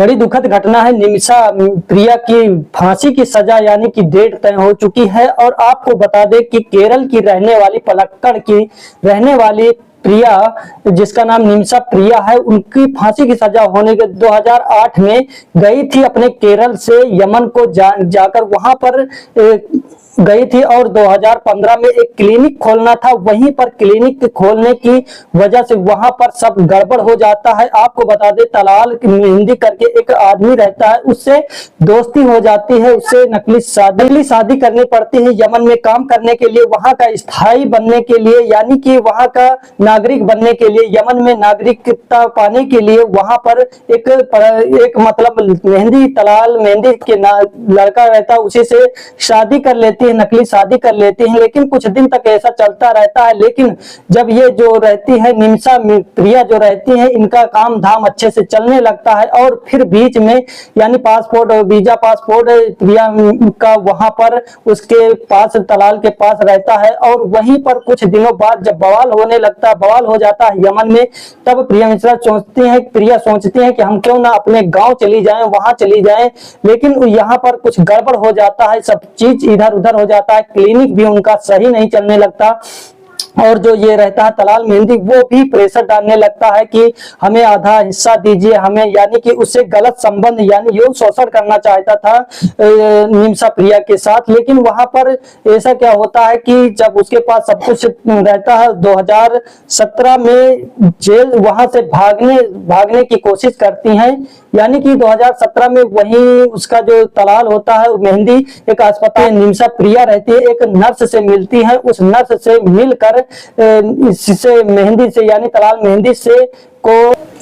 बड़ी दुखद घटना है। निमिषा प्रिया की फांसी की सजा यानी कि डेट तय हो चुकी है। और आपको बता दें कि केरल की रहने वाली पलक्कड़ की रहने वाली प्रिया, जिसका नाम निमिषा प्रिया है, उनकी फांसी की सजा होने के 2008 में गई थी अपने केरल से यमन को जाकर वहां पर गई थी। और 2015 में एक क्लिनिक खोलना था, वहीं पर क्लिनिक खोलने की वजह से वहां पर सब गड़बड़ हो जाता है। आपको बता दें तलाल मेहंदी करके एक आदमी रहता है, उससे दोस्ती हो जाती है, उससे नकली शादी करनी पड़ती है यमन में काम करने के लिए, वहां का स्थायी बनने के लिए, यानी कि वहां का नागरिक बनने के लिए, यमन में नागरिकता पाने के लिए वहां पर एक मतलब मेहंदी तलाल मेहंदी के लड़का रहता है, उसी से शादी कर लेती है, नकली शादी कर लेती हैं। लेकिन कुछ दिन तक ऐसा चलता रहता है। लेकिन जब ये जो रहती है निमिषा प्रिया जो रहती है, इनका काम धाम अच्छे से चलने लगता है। और फिर बीच में यानी पासपोर्ट और वीजा पासपोर्ट प्रिया का वहां पर उसके पास तलाल के पास रहता है। और वहीं पर कुछ दिनों बाद जब बवाल होने लगता है, बवाल हो जाता है यमन में, तब प्रिया सोचती है कि हम क्यों ना अपने गांव चली जाएं, वहां चली जाएं। लेकिन यहाँ पर कुछ गड़बड़ हो जाता है, सब चीज इधर उधर हो जाता है, क्लिनिक भी उनका सही नहीं चलने लगता। और जो ये रहता है तलाल मेहंदी, वो भी प्रेशर डालने लगता है कि हमें आधा हिस्सा दीजिए हमें, यानी कि उससे गलत संबंध यानी यौन शोषण करना चाहता था निमिषा प्रिया के साथ। लेकिन वहां पर ऐसा क्या होता है कि जब उसके पास सब कुछ रहता है, 2017 में जेल वहां से भागने की कोशिश करती हैं। यानी कि 2017 में वही उसका जो तलाल होता है मेहंदी एक अस्पताल निमिषा प्रिया रहती है, एक नर्स से मिलती है। उस नर्स से मिलकर इससे मेहंदी से यानी तलाल मेहंदी से को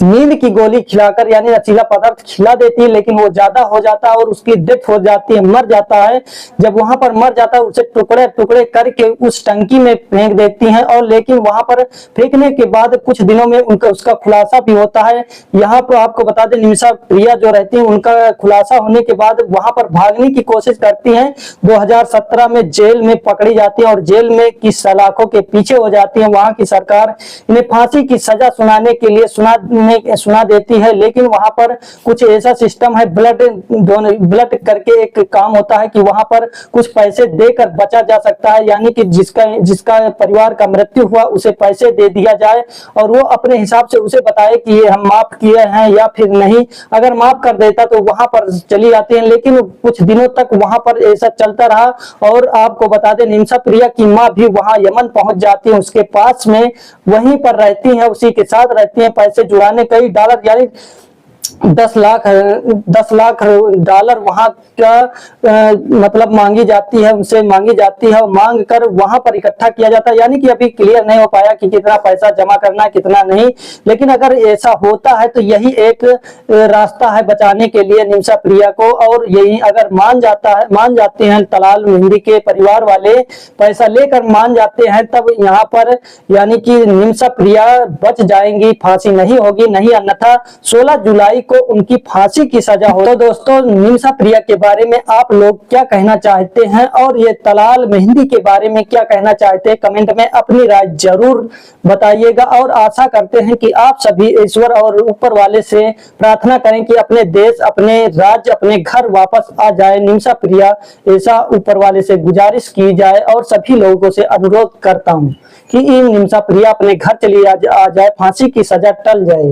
नींद की गोली खिलाकर यानी नशीला पदार्थ खिला देती है। लेकिन वो ज्यादा हो जाता है और उसकी डेथ हो जाती है, मर जाता है। जब वहां पर मर जाता है उसे टुकड़े टुकड़े करके उस टंकी में फेंक देती हैं। और लेकिन वहां पर फेंकने के बाद कुछ दिनों में उसका खुलासा भी होता है। यहाँ पर आपको बता दें निमिषा प्रिया जो रहती है, उनका खुलासा होने के बाद वहां पर भागने की कोशिश करती हैं। 2017 में जेल में पकड़ी जाती है और जेल में की सलाखों के पीछे हो जाती है। वहां की सरकार इन्हें फांसी की सजा सुनाने के लिए सुना देती है। लेकिन वहां पर कुछ ऐसा सिस्टम है, ब्लड करके एक काम होता है कि वहां पर कुछ पैसे देकर बचा जा सकता है, यानी कि जिसका परिवार का मृत्यु हुआ उसे पैसे दे दिया जाए और वो अपने हिसाब से उसे बताए कि ये हम माफ किए हैं या फिर नहीं। अगर माफ कर देता तो वहां पर चली जाती है। लेकिन कुछ दिनों तक वहां पर ऐसा चलता रहा। और आपको बता दें निमिषा प्रिया की माँ भी वहां यमन पहुंच जाती है, उसके पास में वहीं पर रहती है, उसी के साथ रहती है। पैसे जुड़ाने कई डॉलर यानी 10 लाख डॉलर वहां का मतलब मांगी जाती है, उनसे मांगी जाती है। मांग कर वहां पर इकट्ठा किया जाता है। यानी कि अभी क्लियर नहीं हो पाया कि कितना पैसा जमा करना है कितना नहीं। लेकिन अगर ऐसा होता है तो यही एक रास्ता है बचाने के लिए निमिषा प्रिया को। और यही अगर मान जाते हैं तलाल मेहंदी के परिवार वाले, पैसा लेकर मान जाते हैं, तब यहाँ पर यानी कि निमिषा प्रिया बच जाएंगी, फांसी नहीं होगी, नहीं अन्यथा 16 जुलाई को उनकी फांसी की सजा हो। तो दोस्तों निमिषा प्रिया के बारे में आप लोग क्या कहना चाहते हैं और ये तलाल मेहंदी के बारे में क्या कहना चाहते हैं, कमेंट में अपनी राय जरूर बताइएगा। और आशा करते हैं कि आप सभी ईश्वर और ऊपर वाले से प्रार्थना करें कि अपने देश, अपने राज्य, अपने घर वापस आ जाए निमिषा प्रिया, ऐसा ऊपर वाले से गुजारिश की जाए। और सभी लोगों से अनुरोध करता हूं कि निमिषा प्रिया अपने घर चली आ जाए, फांसी की सजा टल जाए।